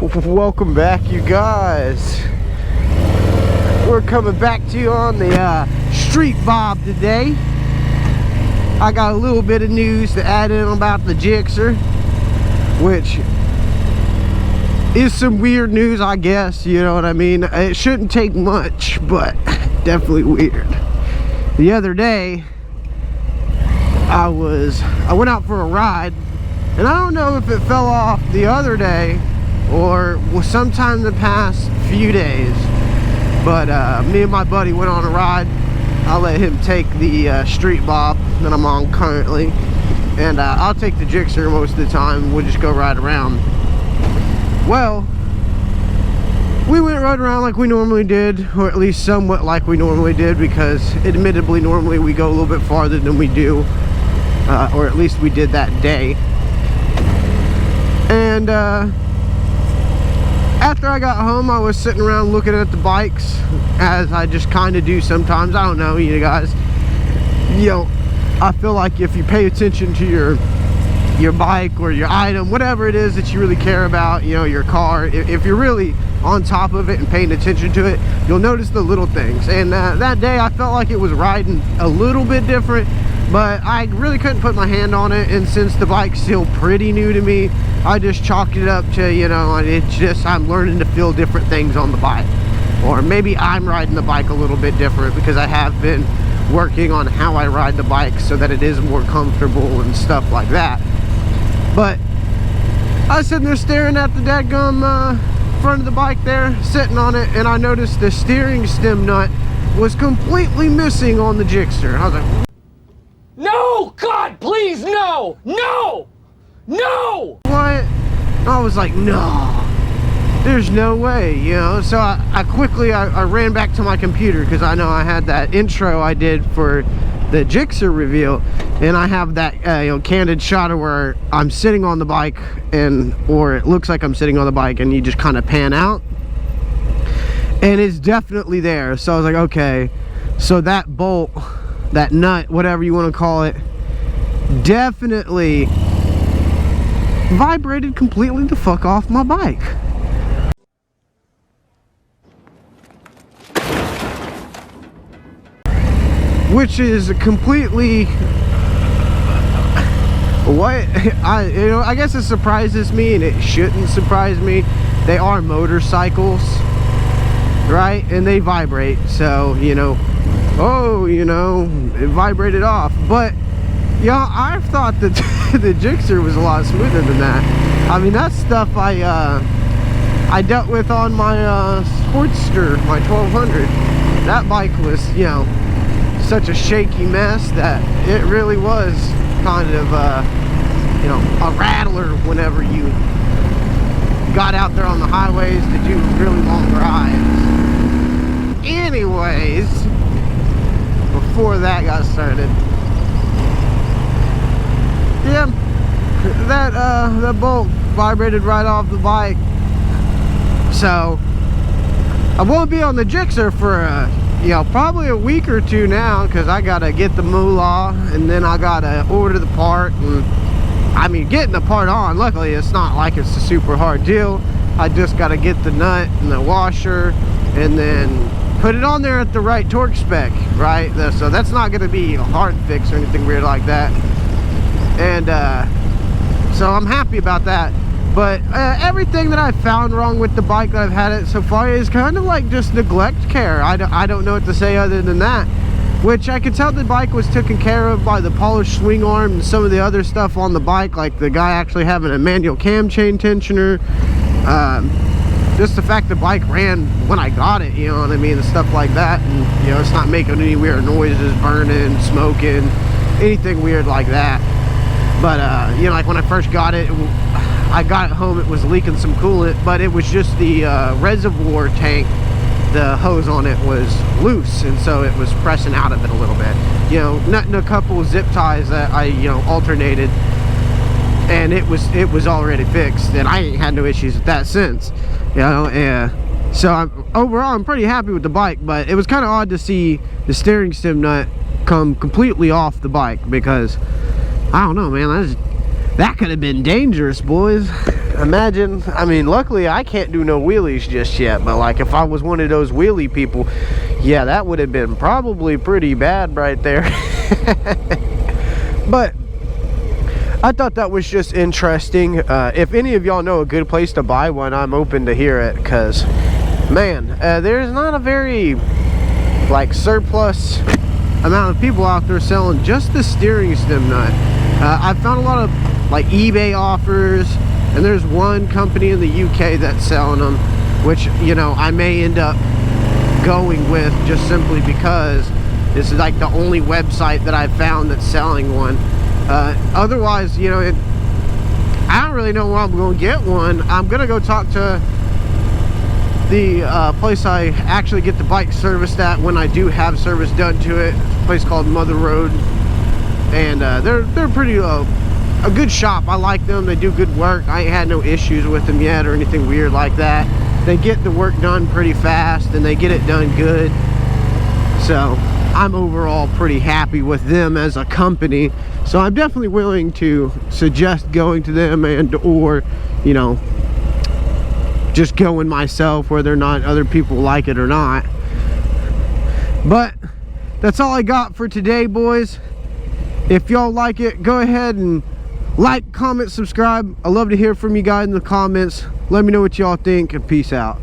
Welcome back, you guys. We're coming back to you on the Street Bob today. I got a little bit of news to add in about the Gixxer, which is some weird news, I guess, you know what I mean? It shouldn't take much, but definitely weird. The other day, I went out for a ride, and I don't know if it fell off the other day or was sometime in the past few days, but me and my buddy went on a ride. I'll let him take the Street Bob that I'm on currently, and I'll take the Gixxer most of the time. We'll just go ride around. Well, we went right around like we normally did, or at least somewhat like we normally did, because admittedly normally we go a little bit farther than we do, or at least we did that day. And after I got home, I was sitting around looking at the bikes, as I just kind of do sometimes. I don't know, you guys, you know, I feel like if you pay attention to your bike or your item, whatever it is that you really care about, you know, your car, if you're really on top of it and paying attention to it, you'll notice the little things. And that day I felt like it was riding a little bit different, but I really couldn't put my hand on it. And since the bike's still pretty new to me, I just chalked it up to, you know, it's just I'm learning to feel different things on the bike. Or maybe I'm riding the bike a little bit different because I have been working on how I ride the bike so that it is more comfortable and stuff like that. But I was sitting there staring at the dadgum front of the bike there, sitting on it, and I noticed the steering stem nut was completely missing on the Gixxer. I was like, no! God, please, no! No! No! What? I was like, no, there's no way, you know. So I quickly ran back to my computer, because I know I had that intro I did for the Gixxer reveal, and I have that you know, candid shot of where I'm sitting on the bike, or it looks like I'm sitting on the bike, and you just kind of pan out, and it's definitely there. So I was like, okay, so that bolt, that nut, whatever you want to call it, definitely vibrated completely the fuck off my bike. Which is completely what I guess it surprises me, and it shouldn't surprise me. They are motorcycles, right? And they vibrate, so you know, oh, you know, it vibrated off. But yeah, I thought that the Gixxer was a lot smoother than that. I mean, that stuff I dealt with on my Sportster, my 1200. That bike was, you know, such a shaky mess that it really was kind of you know, a rattler whenever you got out there on the highways to do really long rides. Anyways, before that got started, yeah, that bolt vibrated right off the bike. So I won't be on the Gixxer for you know, probably a week or two now, because I gotta get the moolah, and then I gotta order the part. And I mean, getting the part on, luckily it's not like it's a super hard deal. I just gotta get the nut and the washer, and then put it on there at the right torque spec, right? So that's not gonna be a hard fix or anything weird like that. And so I'm happy about that. But everything that I've found wrong with the bike that I've had it so far is kind of like just neglect care. I don't know what to say other than that. Which I could tell the bike was taken care of by the polished swing arm and some of the other stuff on the bike, like the guy actually having a manual cam chain tensioner. Just the fact the bike ran when I got it, you know what I mean, and stuff like that. And you know, it's not making any weird noises, burning, smoking, anything weird like that. But you know, like when I first got it, I got it home, it was leaking some coolant, but it was just the reservoir tank. The hose on it was loose, and so it was pressing out of it a little bit. You know, nutting a couple zip ties that I, you know, alternated, and it was already fixed, and I ain't had no issues with that since. You know, so overall I'm pretty happy with the bike. But it was kind of odd to see the steering stem nut come completely off the bike, because I don't know, man, that could have been dangerous, boys. imagine, I mean, luckily I can't do no wheelies just yet, but like if I was one of those wheelie people, yeah, that would have been probably pretty bad right there. But I thought that was just interesting. If any of y'all know a good place to buy one, I'm open to hear it, because man, there's not a very like surplus amount of people out there selling just the steering stem nut. I've found a lot of like eBay offers, and there's one company in the UK that's selling them, which, you know, I may end up going with just simply because this is like the only website that I've found that's selling one. Otherwise, you know, I don't really know where I'm going to get one. I'm going to go talk to the place I actually get the bike serviced at when I do have service done to it. It's a place called Mother Road, and they're pretty a good shop. I like them. They do good work. I ain't had no issues with them yet or anything weird like that. They get the work done pretty fast and they get it done good. So I'm overall pretty happy with them as a company. So I'm definitely willing to suggest going to them, and or, you know, just going myself, whether or not other people like it or not. But that's all I got for today, boys. If y'all like it, go ahead and like, comment, subscribe. I love to hear from you guys in the comments. Let me know what y'all think, and peace out.